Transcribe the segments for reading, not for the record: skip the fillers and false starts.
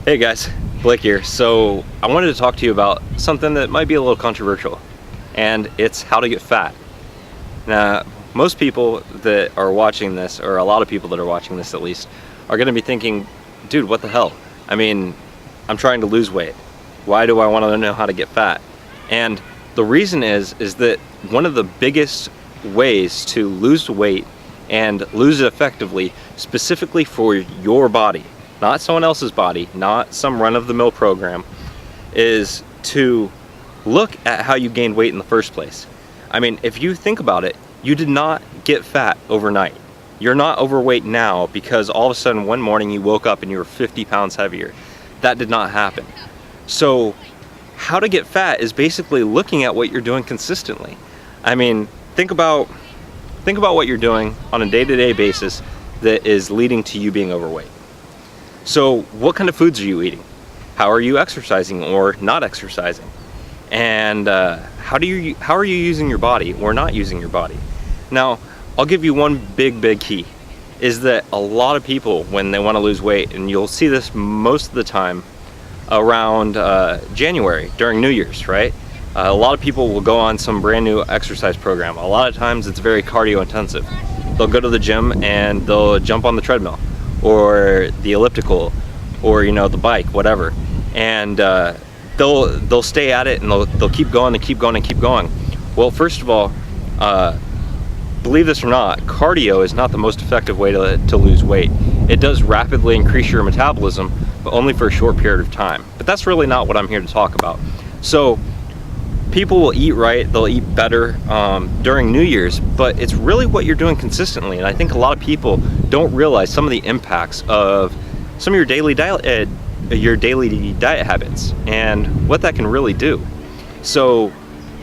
Hey guys, Blake here. So I wanted to talk to you about something that might be a little controversial, and it's how to get fat. Now, most people that are watching this, or a lot of people that are watching this at least, are going to be thinking, dude, what the hell? I mean, I'm trying to lose weight. Why do I want to know how to get fat? And the reason is that one of the biggest ways to lose weight and lose it effectively, specifically for your body, not someone else's body, not some run-of-the-mill program, is to look at how you gained weight in the first place. I mean, if you think about it, you did not get fat overnight. You're not overweight now because all of a sudden one morning you woke up and you were 50 pounds heavier. That did not happen. So how to get fat is basically looking at what you're doing consistently. I mean, think about what you're doing on a day-to-day basis that is leading to you being overweight. So what kind of foods are you eating? How are you exercising or not exercising? And how are you using your body or not using your body? Now, I'll give you one big key, is that a lot of people, when they want to lose weight, and you'll see this most of the time around January during New Year's, right? A lot of people will go on some brand new exercise program. A lot of times it's very cardio intensive. They'll go to the gym and they'll jump on the treadmill or the elliptical, or the bike, whatever, and they'll stay at it and they'll keep going and keep going and keep going. Well, first of all, believe this or not, cardio is not the most effective way to lose weight. It does rapidly increase your metabolism, but only for a short period of time. But that's really not what I'm here to talk about. So people will eat right, they'll eat better during New Year's, but it's really what you're doing consistently. And I think a lot of people don't realize some of the impacts of some of your daily diet habits and what that can really do. So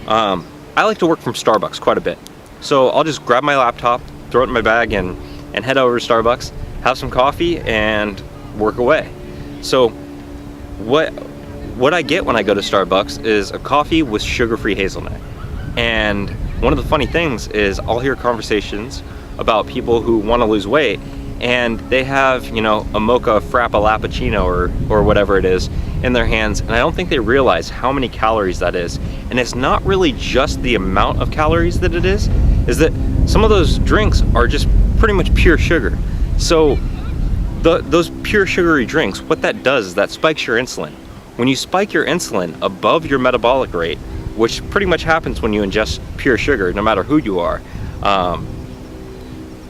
I like to work from Starbucks quite a bit. So I'll just grab my laptop, throw it in my bag, and head over to Starbucks, have some coffee, and work away. So what I get when I go to Starbucks is a coffee with sugar-free hazelnut. And one of the funny things is I'll hear conversations about people who want to lose weight and they have, a mocha frappuccino or whatever it is in their hands, and I don't think they realize how many calories that is. And it's not really just the amount of calories that it is that some of those drinks are just pretty much pure sugar. So those pure sugary drinks, what that does is that spikes your insulin. When you spike your insulin above your metabolic rate, which pretty much happens when you ingest pure sugar, no matter who you are,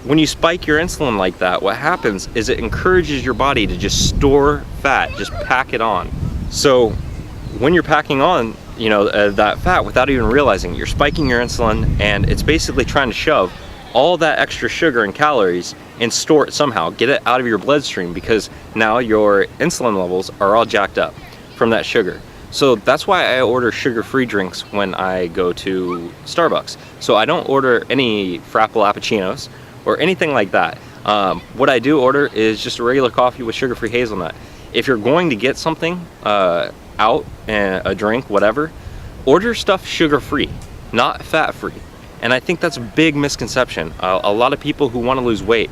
when you spike your insulin like that, what happens is it encourages your body to just store fat, just pack it on. So when you're packing on, that fat without even realizing, you're spiking your insulin, and it's basically trying to shove all that extra sugar and calories and store it somehow, get it out of your bloodstream, because now your insulin levels are all jacked up from that sugar. So that's why I order sugar-free drinks when I go to Starbucks. So I don't order any frappuccinos or anything like that. What I do order is just a regular coffee with sugar-free hazelnut. If you're going to get something out, a drink, whatever, order stuff sugar-free, not fat-free. And I think that's a big misconception. A lot of people who want to lose weight,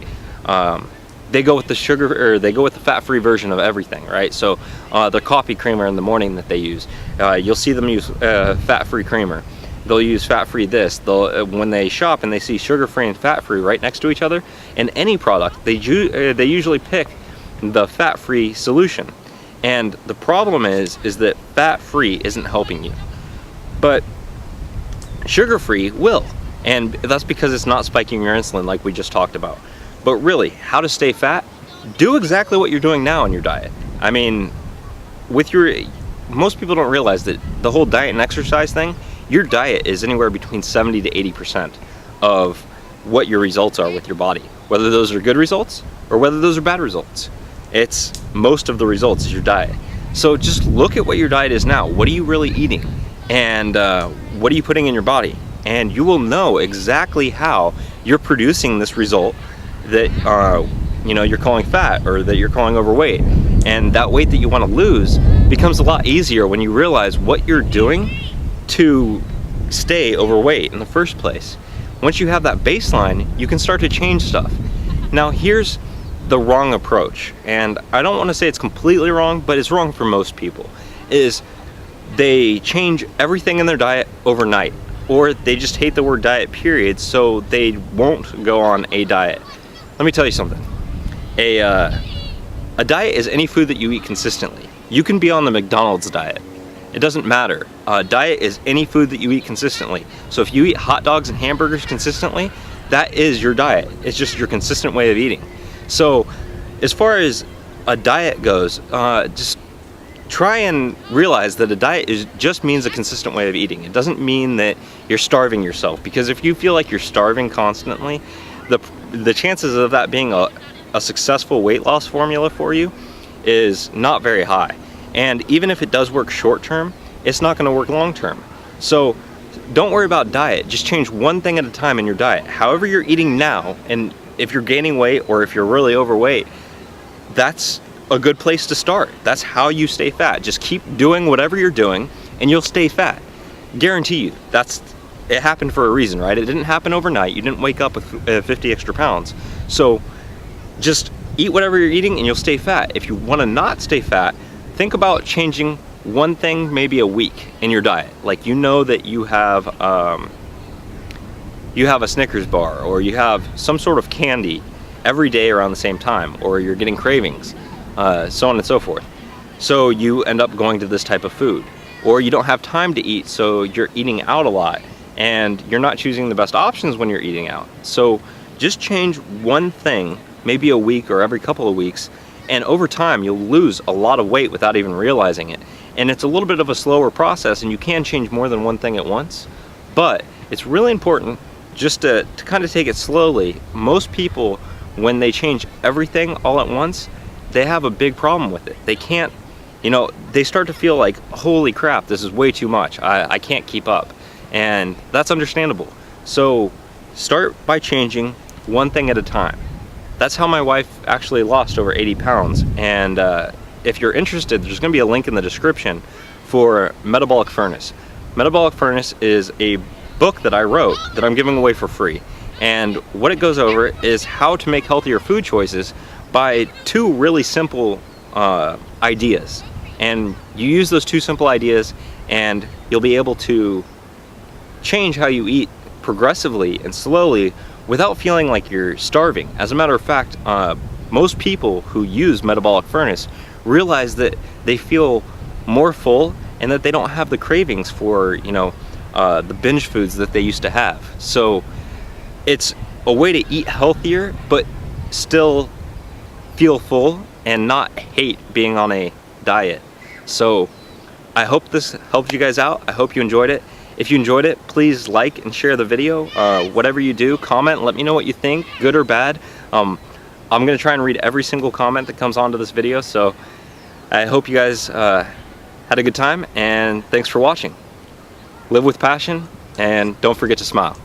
they go with the sugar, or they go with the fat-free version of everything, right? So the coffee creamer in the morning that they use, you'll see them use fat-free creamer. They'll use fat-free this. They'll when they shop and they see sugar-free and fat-free right next to each other in any product, they usually pick the fat-free solution. And the problem is that fat-free isn't helping you, but sugar-free will, and that's because it's not spiking your insulin like we just talked about. But really, how to stay fat? Do exactly what you're doing now in your diet. I mean, most people don't realize that the whole diet and exercise thing, your diet is anywhere between 70 to 80% of what your results are with your body. Whether those are good results or whether those are bad results. It's most of the results is your diet. So just look at what your diet is now. What are you really eating? And what are you putting in your body? And you will know exactly how you're producing this result that you're calling fat, or that you're calling overweight. And that weight that you want to lose becomes a lot easier when you realize what you're doing to stay overweight in the first place. Once you have that baseline, you can start to change stuff. Now here's the wrong approach, and I don't want to say it's completely wrong, but it's wrong for most people, is they change everything in their diet overnight, or they just hate the word diet period, so they won't go on a diet. Let me tell you something. A diet is any food that you eat consistently. You can be on the McDonald's diet. It doesn't matter. A diet is any food that you eat consistently. So if you eat hot dogs and hamburgers consistently, that is your diet. It's just your consistent way of eating. So as far as a diet goes, just try and realize that a diet just means a consistent way of eating. It doesn't mean that you're starving yourself, because if you feel like you're starving constantly, the chances of that being a successful weight loss formula for you is not very high. And even if it does work short term, it's not going to work long term. So don't worry about diet. Just change one thing at a time in your diet. However you're eating now, and if you're gaining weight or if you're really overweight, that's a good place to start. That's how you stay fat. Just keep doing whatever you're doing and you'll stay fat. Guarantee you. It happened for a reason, right? It didn't happen overnight. You didn't wake up with 50 extra pounds. So just eat whatever you're eating and you'll stay fat. If you want to not stay fat, think about changing one thing maybe a week in your diet. Like, you know that you have a Snickers bar, or you have some sort of candy every day around the same time, or you're getting cravings, so on and so forth. So you end up going to this type of food. Or you don't have time to eat, so you're eating out a lot, and you're not choosing the best options when you're eating out. So just change one thing, maybe a week or every couple of weeks, and over time you'll lose a lot of weight without even realizing it. And it's a little bit of a slower process, and you can change more than one thing at once, but it's really important just to kind of take it slowly. Most people, when they change everything all at once, they have a big problem with it. They can't, they start to feel like, holy crap, this is way too much. I can't keep up. And that's understandable. So start by changing one thing at a time. That's how my wife actually lost over 80 pounds. And if you're interested, there's going to be a link in the description for Metabolic Furnace. Metabolic Furnace is a book that I wrote that I'm giving away for free. And what it goes over is how to make healthier food choices by two really simple ideas. And you use those two simple ideas and you'll be able to change how you eat progressively and slowly without feeling like you're starving. As a matter of fact, most people who use Metabolic Furnace realize that they feel more full and that they don't have the cravings for, the binge foods that they used to have. So it's a way to eat healthier, but still feel full and not hate being on a diet. So I hope this helped you guys out. I hope you enjoyed it. If you enjoyed it, please like and share the video. Whatever you do, comment, let me know what you think, good or bad. I'm gonna try and read every single comment that comes onto this video. So I hope you guys had a good time, and thanks for watching. Live with passion, and don't forget to smile.